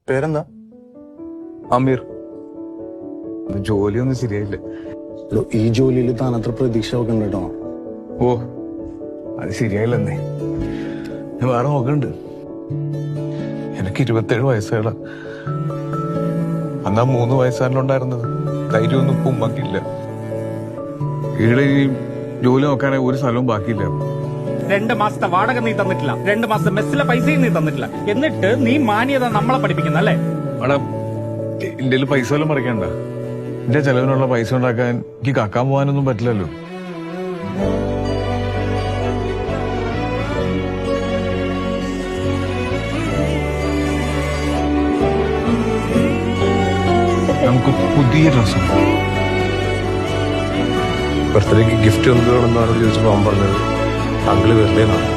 പേരെന്താ? അമീർ. ജോലിയൊന്നും ശരിയായില്ല. ഈ ജോലിയിൽ താനത്ര പ്രതീക്ഷ വെക്കണ്ട കേട്ടോ. ഓ, അത് ശരിയായില്ലെന്നേ. ഞാൻ വേറെ നോക്കണ്ട്. എനിക്ക് 27 വയസ്സുകള. അന്നാ 3 വയസ്സാണല്ലുണ്ടായിരുന്നത്. ധൈര്യമൊന്നും ഇപ്പൊ ഉമ്മക്കില്ല. ഈടെ ഈ ജോലി നോക്കാനായി ഒരു സ്ഥലവും ബാക്കിയില്ല. 2 മാസത്തെ വാടക നീ തന്നിട്ടില്ല, 2 മാസത്തെ മെസ്സിലെ പൈസയും നീ തന്നിട്ടില്ല. എന്നിട്ട് നീ മാന്യത നമ്മളെ പഠിപ്പിക്കുന്ന അല്ലേ? അവിടെ എന്റെ പൈസ വല്ലതും മറിക്കണ്ട. എന്റെ ചെലവിനുള്ള പൈസ ഉണ്ടാക്കാൻ എനിക്ക് കക്കാൻ പോകാനൊന്നും പറ്റില്ലല്ലോ. നമുക്ക് പുതിയ ഡ്രസ്സും. ബർത്ത്ഡേക്ക് ഗിഫ്റ്റ് എന്ത് വേണമെന്ന് അവരോട് ചോദിച്ചപ്പോൾ അവൻ പറഞ്ഞത് അങ്കിള് വരില്ലേന്നാണ്.